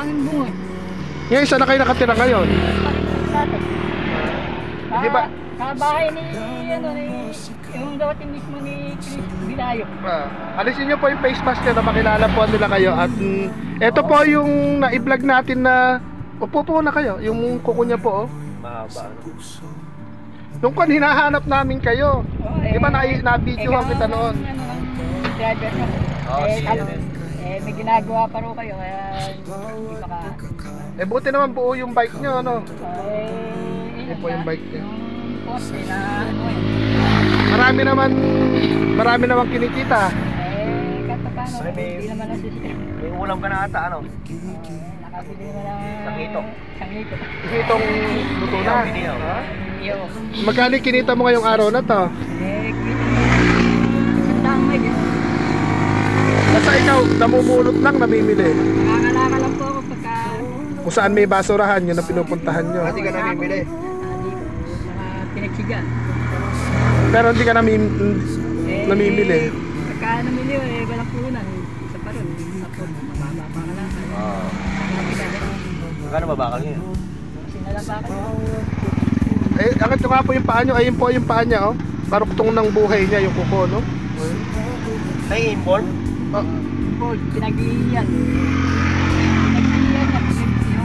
kaming bunga. Ngayon, saan na kayo nakatira ngayon? Di ba? Sa bahay ni, ano, ni, yung dawating mismo ni Chris Bilayo. Alisin nyo po yung face mask nyo na makilala po nila kayo. At ito po yung na-vlog natin na upo po na kayo. Yung kuko niya po, oh. Mahaba. Nung kan hinahanap namin kayo. Di ba na-videohan kita noon? Driver nyo. May ginagawa pa rin kayo, kaya hindi baka... Buti naman buo yung bike nyo, ano? Yan po yung bike niya. Yung poste na ano yun. Marami naman kinikita. Kahit paano, hindi naman nasisira. May ulam ka na ata, ano? Nakabili naman ng... Sangito. Sangito. Itong luto na. Yo. Magkano kinita mo ngayong araw na to? Sandang may gano'n. Basta ikaw, namumulot lang, namimili. Nakakalaka lang po ako pagka... Kung saan may basurahan, yun ang pinupuntahan nyo. Hindi ka namimili. Mga pinagsige. Pero hindi ka namimili. Pagka namili, walang punan. Isa pa rin. Mababa pa ka lang. Magkano babakal niya? Sinalabakan. Angat nyo nga po yung paa nyo. Ayun po yung paa niya, oh. Paruktong ng buhay niya, yung kuko, no? Ay, inborn? Paul, pinag-iiyan. Pinag-iiyan niya.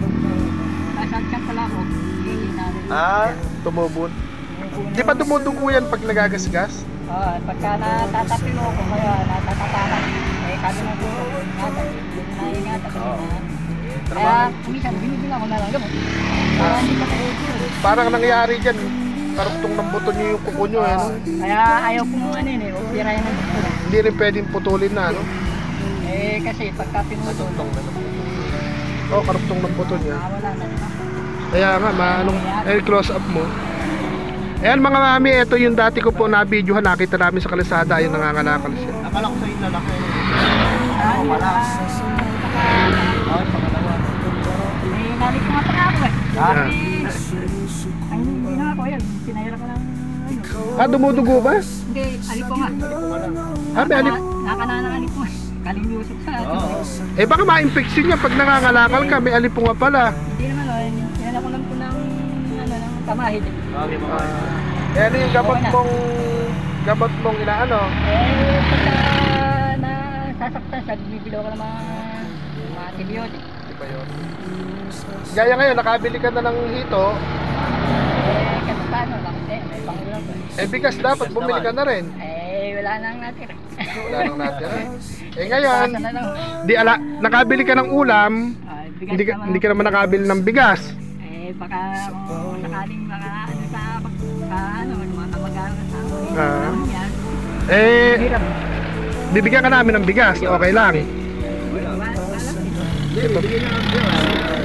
Yung kasagkan pala ako. Tumubon. Di ba dumudugo yan pag nagagasgas? Pagka natatapilo ko, kaya natatatakan. Kami na po, naingatan. Kaya, kumisan, binibila ko na lang gamot. Para hindi pa kayo. Parang nangyari dyan. Paruktong ng buto nyo yung kuko nyo, no? Kaya ayaw ko mong ano yun eh, upira yan ng buto. Hindi rin pwedeng putulin na, no? Kasi pagka pinutol, karuktong ng buto niya. wala na naman. Kaya nga, close up mo. Ayan mga mami, ito yung dati ko po na videohan, nakita namin sa kalsada, ayun nangangalakal siya. Akala ko sa'yo lalaki. Wala. May nalik ko nga pa ako eh. Ang hindi na ako yan, sinayara ko lang ano. Dumudugo ba? Hindi, alip ko nga. May alip. Nakananang alip ko. Kalimusok sa atin. Baka ma-infection niya pag nangangalakal ka, may alip po nga pala. Hindi naman o, yan ako lang po ng tamahid. Ano yung gamot mong inaano? Pagka nasasaktan siya, bibilaw ka ng mga antibiotic. Gaya ngayon, nakabili ka na ng hito. Kasi paano lang, may pangulang ko. Bigas dapat, bumili ka na rin. Wala nang natira. Wala nang natira. Ngayon, nakabili ka ng ulam, hindi ka naman nakabili ng bigas. Baka kung sakaling mga ano sa mga kamag-anak sa hirap. Bibigyan ka namin ng bigas, okay lang.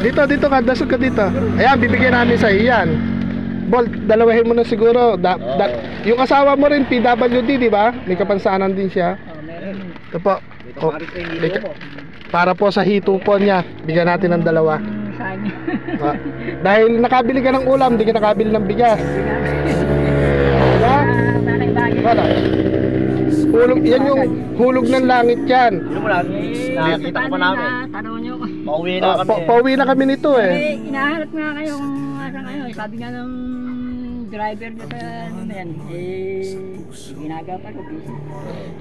Dito ka, dasog ka dito. Ayan, bibigyan namin sa iyan. Bolt, dalawahin mo na siguro. Yung asawa mo rin, PWD, di ba? May kapansanan din siya. Ito po. Para po sa hito po niya, bigyan natin ng dalawa. Dahil nakabili ka ng ulam, hindi ka nakabili ng bigas. Wala. Yan yung hulog ng langit yan. Yun mo lang, nakakita ko pa namin. Pauwi na kami. Pauwi na kami nito eh. Inahanap nga kayo kung asa kayo. Sabi nga ng driver na sa ano na yan. Ginagawa pa ko.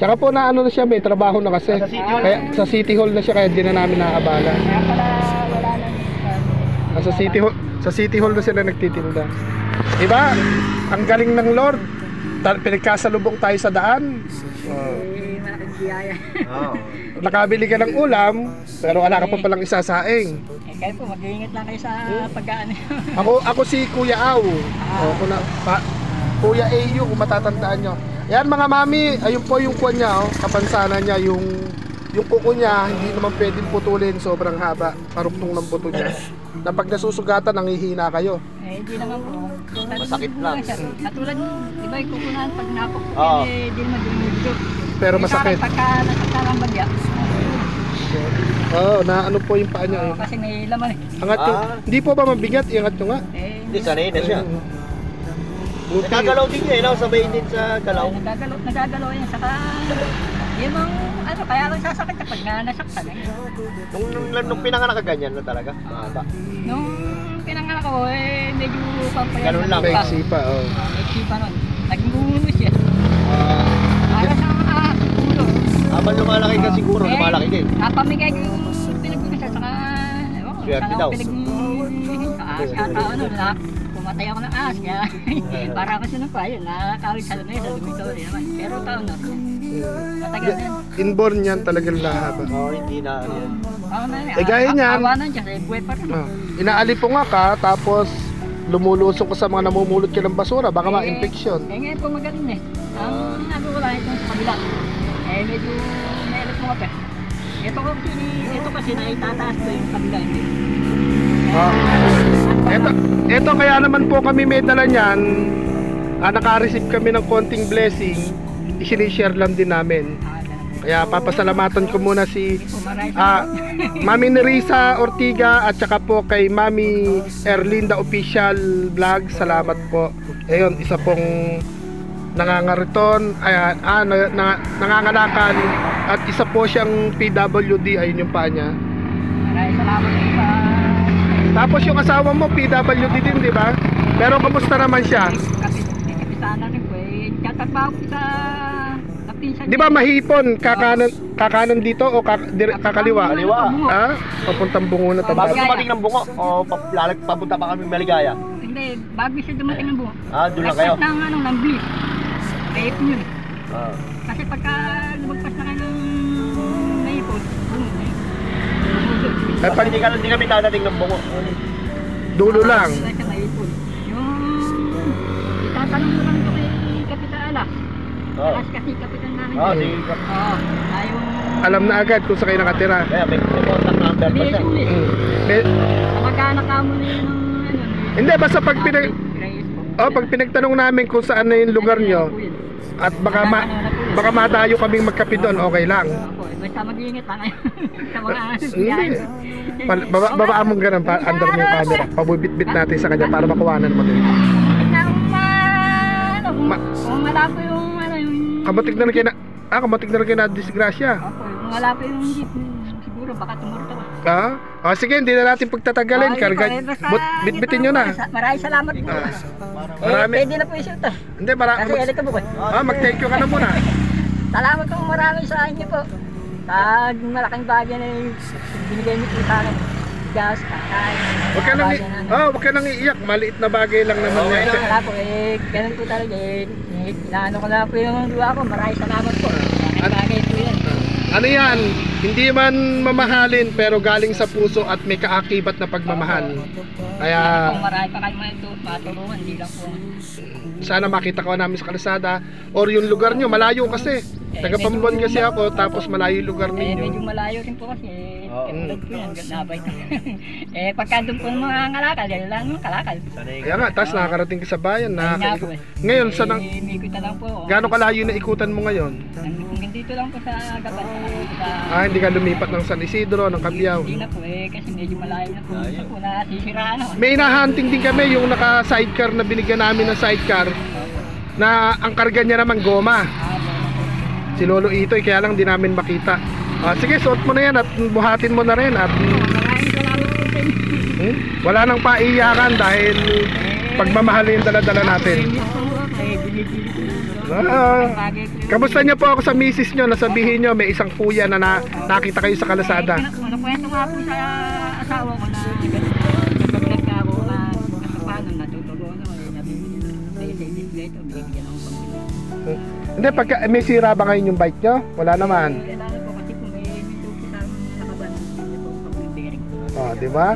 Tsaka po na ano na siya, may trabaho na kasi. Kaya, sa City Hall na siya, kaya di na namin naabala. Kaya pala wala na. Sa City Hall na sila nagtitinda. Diba? Ang galing ng Lord. Pinagkasalubong tayo sa daan. Malaking biyaya. Nakabili ka ng ulam, pero wala ka pa palang isasaing. Kaya po, mag-iingat lang kayo sa pagkaan. Ako si Kuya Au. Kuya Au, kung matatandaan nyo. Yan mga mami, ayun po yung kuwan niya, kapansanan niya, yung kuko niya, hindi naman pwedeng putulin, sobrang haba, paruktong ng buto niya. Na pag nasusugatan, nangihina kayo. Hindi naman po. Masakit lang. Katulad, iba yung kukunan pag napok. Hindi naman dumudok. Pero masakit. Pagka nasaktarang na ano po yung paa niya. kasi may laman eh. Angat yung, hindi po ba mabigat? Iangat nyo nga. Hindi, sanay na siya. Nagagalaw din niya, sabay din sa galaw. Nagagalaw yan, saka yung mga ano, kaya ako sasakit kapag nga nasaktan eh. Nung pinanganak ka ganyan na talaga? Mahaba. Nung pinanganak ko eh, medyo pampayan. Ganun lang. Peksi pa, oh. Peksi pa nun. Naging gumus yan. Para sa mga ulo. Habang lumalaki ka siguro, lumalaki din. Napamigay ko yung pinagpipisa saka, ewan ko, Swerte daw. Ahas yata ano, pumatay ako ng ahas, kaya para ako sinumpa yun, nakakawin sa lamesa, dumitory naman. Pero taon na, matagal na yan. Inborn yan talagang lahaba. Oo, hindi na ano yan. Taon na yan. Eh, gaya niyan. Awa na dyan, buhay pa rin. Oh. Inaalipunga ka, tapos lumulusok ka sa mga namumulot ka ng basura, baka ma-infection. Eh ngayon po magaling eh. Ang ano ko lang itong sa kabila. Eh medyo meron mo pa. Ito kasi naitataas ko yung kabila. Ito kaya naman po kami may dala niyan. Naka-receive kami ng konting blessing. I-share lang din namin. Kaya papasalamatan ko muna si Mami Nerissa Ortiga at saka po kay Mami Erlinda Official Vlog. Salamat po. Ayun, isa pong nangangariton, nangangalakan at isa po siyang PWD, ayun yung pa niya. Maraming salamat po sa... Tapos yung asawa mo PWD din, di ba? Pero kamusta naman siya? Sana rin po eh. Katrabaho ko sa pinsan. Di ba mahipon kakanan dito o kakaliwa? Kaliwa. Ha? Papuntang bungo na Bago tabas. dumating ng bungo, o papunta pa kami Maligaya. Hindi, bago siya dumating ng buho. Doon lang kayo? Ng ano, ng bliss. Rape yun eh. Ah. Kasi pagka lumagpas na kayo ng naipon, bungo na yun. Eh, pag Hindi kami dadating ng bungo. dulo lang. Wala siya naipon. Yung itatanong ko lang ito kay Kapitan Ala. Alas kasi kapitan namin. Sige. Oo. Yung... Alam na agad kung sa kayo nakatira. Kaya may contact number pa siya. Kamag-anak ka mo na yun ng ano. Hindi, basta pag pag pinagtanong namin kung saan na yung lugar nyo at baka madayo kaming magkape doon, okay lang. Basta mag-iingat lang kayo sa mga Hindi. Babaan mong ganun, under mo yung camera. Pabubit-bit natin sa kanya para makuhanan mo din. Kung malabo yung ano yung... Kamatik na rin kayo na disgrasya. Opo, kung malabo yung jeep, siguro baka tumurto ka. Sige, hindi na natin pagtatagalin. Bitbitin nyo na. Maraming salamat po. Marami. Pwede na po yung shoot. Hindi, Kasi elik ka po. mag-thank you ka na muna. Salamat po marami sa inyo po. Tag malaking bagay na yung binigay niyo po sa akin. Gas, kakain. Huwag ka nang iiyak. Maliit na bagay lang naman yan. Wala po ganun po talaga inaano ko na po yung luha ko. Maraming salamat po. Malaking bagay po yan. Ano yan? Hindi man mamahalin pero galing sa puso at may kaakibat na pagmamahal. Kaya Kung marami pa kayo matulungan, hindi lang po. sana makita ko namin sa kalsada or yung lugar nyo. Malayo kasi. Taga Pambuan kasi ako tapos malayo yung lugar Medyo ninyo. malayo rin po kasi. Katulad po yan, nabay ko. Pagka doon po ng mga kalakal, yan lang yung kalakal. Kaya nga, tapos nakakarating ka sa bayan. Nga po Ngayon, saan Umikot na lang po. gaano kalayo na ikutan mo ngayon? Dito lang po sa Gapan. Hindi ka lumipat ng San Isidro, ng Cabiao. Hindi na po kasi medyo malayo na po. Ito po, nasisiraan ako. May hinahunting din kami yung naka-sidecar na binigyan namin ng sidecar na ang karga niya naman goma. Si Lolo Itoy, kaya lang di namin makita. Sige, suot mo na yan at buhatin mo na rin at Maraming salamat po sa inyo. wala nang paiyakan dahil pagmamahal yung dala-dala natin. Kamusta niyo po ako sa misis niyo? Nasabihin niyo may isang kuya na nakita kayo sa kalasada. Nakwento nga po sa asawa ko na nagpapaglag ka ako na paano natutulungan ako. Bibigyan ako pang Hindi, pagka may sira ba ngayon yung bike niyo? Wala naman. kailangan po kasi kung may tuki sa nakaban, hindi po pag-bearing. Di ba?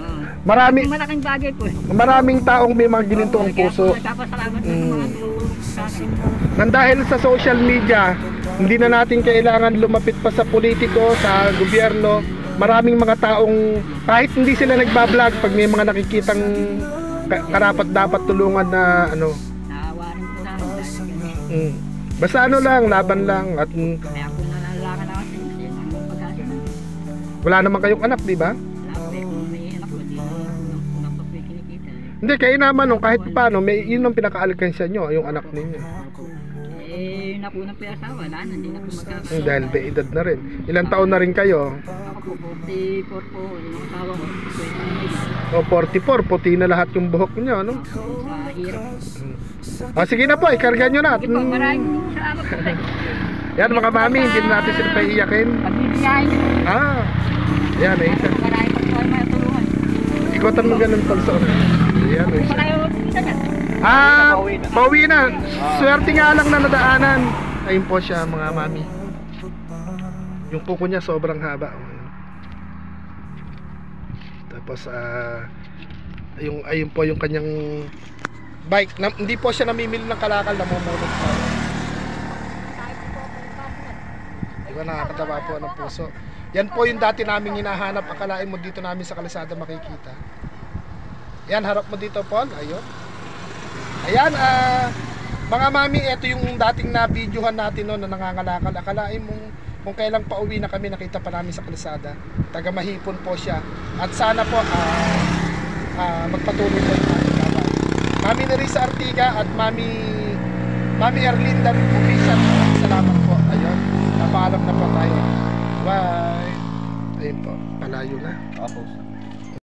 Malaking bagay po. Maraming taong may mga gininto ang puso. Nagpapasalamat sa mga tumulong sa akin. Nang dahil sa social media, hindi na natin kailangan lumapit pa sa politiko, sa gobyerno. Maraming mga taong kahit hindi sila nagbablog, pag may mga nakikitang karapat dapat tulungan na ano. Naawa rin po namin. Basta ano lang, laban lang at Kaya po nalalakan ako sa inyo ng pagkasya. wala naman kayong anak, di ba? Kung may anak ko, di na po kinikita. Hindi, kayo naman kahit paano, may yun ang pinaka-alkansya nyo, yung anak ninyo. na po ng pera, wala na, hindi na po magkakaroon. Dahil may edad na rin. Ilang taon na rin kayo? Ako po, 44 po, yung asawa ko, 28. O 44, puti na lahat yung buhok niyo, no? Mahirap. Sige na po, ikarga nyo na. Sige po, maraming salamat po. Yan mga mami, hindi na natin sila paiiyakin. Pagbibiyahin niyo. Yan eh. Maraming po kayo matulungan. Ikotan mo ganun pagsoon. Yan eh. Pa kayo pumunta niya. Pauwi na. Swerte nga lang na nadaanan. Ayun po siya mga mami. Yung kuko niya sobrang haba. Tapos ayun po yung kanyang bike. Hindi po siya namimili ng kalakal, namumulot pa. Diba, nakakatawa po ng puso. Yan po yung dati namin hinahanap. Akalain mo dito namin sa kalsada makikita. Yan, harap mo dito, Paul. Ayun. Ayan, mga mami, ito yung dating na-videohan natin noon na nangangalakal. Akalain mo kung kailang pauwi na kami, nakita pa namin sa kalsada. Taga Mahipon po siya. At sana po magpatuloy po yung ating babay. Mami Nerissa Artiga at Mami Erlinda Official. Salamat po. Ayun, napaalam na po tayo. Bye. Ayun po, palayo na. Opo.